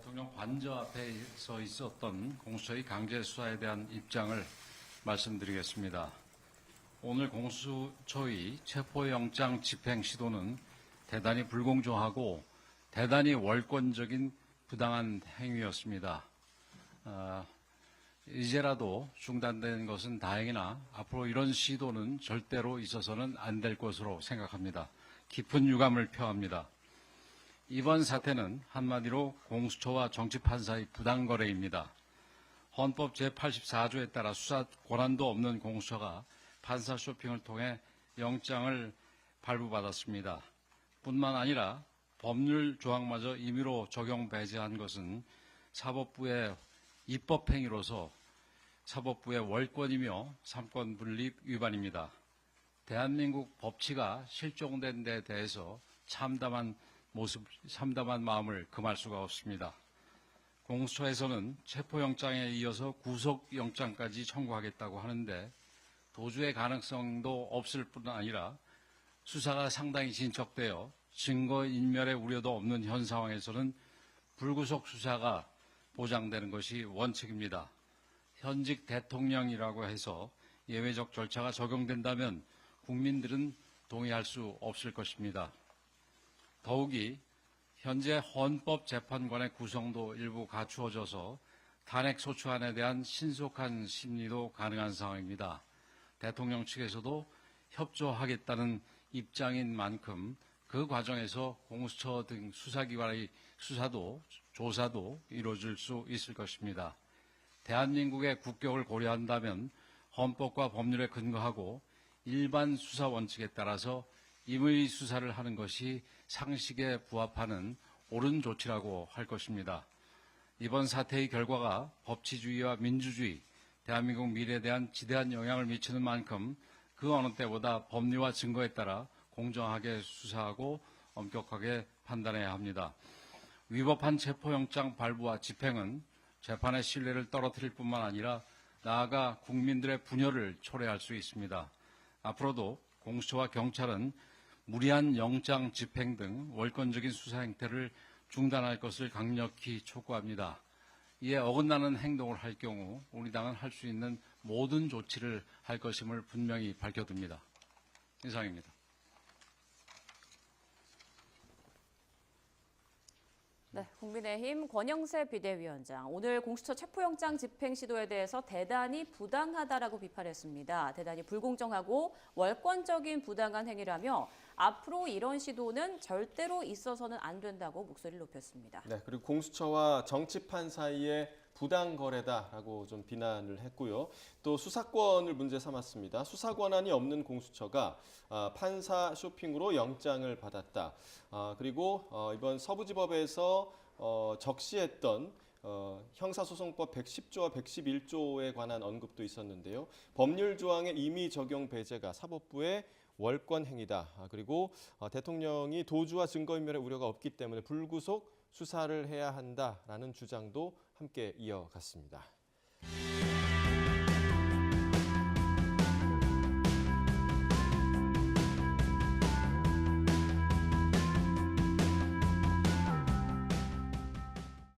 대통령 관저 앞에서 있었던 공수처의 강제 수사에 대한 입장을 말씀드리겠습니다. 오늘 공수처의 체포영장 집행 시도는 대단히 불공정하고 대단히 월권적인 부당한 행위였습니다. 이제라도 중단된 것은 다행이나 앞으로 이런 시도는 절대로 있어서는 안 될 것으로 생각합니다. 깊은 유감을 표합니다. 이번 사태는 한마디로 공수처와 정치판사의 부당거래입니다. 헌법 제84조에 따라 수사 권한도 없는 공수처가 판사 쇼핑을 통해 영장을 발부받았습니다. 뿐만 아니라 법률 조항마저 임의로 적용 배제한 것은 사법부의 입법행위로서 사법부의 월권이며 삼권 분립 위반입니다. 대한민국 법치가 실종된 데 대해서 참담한 마음을 금할 수가 없습니다. 공수처에서는 체포영장에 이어서 구속영장까지 청구하겠다고 하는데 도주의 가능성도 없을 뿐 아니라 수사가 상당히 진척되어 증거인멸의 우려도 없는 현 상황에서는 불구속 수사가 보장되는 것이 원칙입니다. 현직 대통령이라고 해서 예외적 절차가 적용된다면 국민들은 동의할 수 없을 것입니다. 더욱이 현재 헌법재판관의 구성도 일부 갖추어져서 탄핵소추안에 대한 신속한 심리도 가능한 상황입니다. 대통령 측에서도 협조하겠다는 입장인 만큼 그 과정에서 공수처 등 수사기관의 조사도 이루어질 수 있을 것입니다. 대한민국의 국격을 고려한다면 헌법과 법률에 근거하고 일반 수사 원칙에 따라서 임의 수사를 하는 것이 상식에 부합하는 옳은 조치라고 할 것입니다. 이번 사태의 결과가 법치주의와 민주주의, 대한민국 미래에 대한 지대한 영향을 미치는 만큼 그 어느 때보다 법리와 증거에 따라 공정하게 수사하고 엄격하게 판단해야 합니다. 위법한 체포영장 발부와 집행은 재판의 신뢰를 떨어뜨릴 뿐만 아니라 나아가 국민들의 분열을 초래할 수 있습니다. 앞으로도 공수처와 경찰은 무리한 영장 집행 등 월권적인 수사 행태를 중단할 것을 강력히 촉구합니다. 이에 어긋나는 행동을 할 경우 우리 당은 할 수 있는 모든 조치를 할 것임을 분명히 밝혀둡니다. 이상입니다. 네, 국민의힘 권영세 비대위원장, 오늘 공수처 체포영장 집행 시도에 대해서 대단히 부당하다라고 비판했습니다. 대단히 불공정하고 월권적인 부당한 행위라며 앞으로 이런 시도는 절대로 있어서는 안 된다고 목소리를 높였습니다. 네, 그리고 공수처와 정치판 사이의 부당 거래다라고 좀 비난을 했고요. 또 수사권을 문제 삼았습니다. 수사 권한이 없는 공수처가 판사 쇼핑으로 영장을 받았다. 그리고 이번 서부지법에서 적시했던 형사소송법 110조와 111조에 관한 언급도 있었는데요. 법률 조항의 임의 적용 배제가 사법부의 월권 행위다. 그리고 대통령이 도주와 증거인멸의 우려가 없기 때문에 불구속 수사를 해야 한다라는 주장도 함께 이어갔습니다.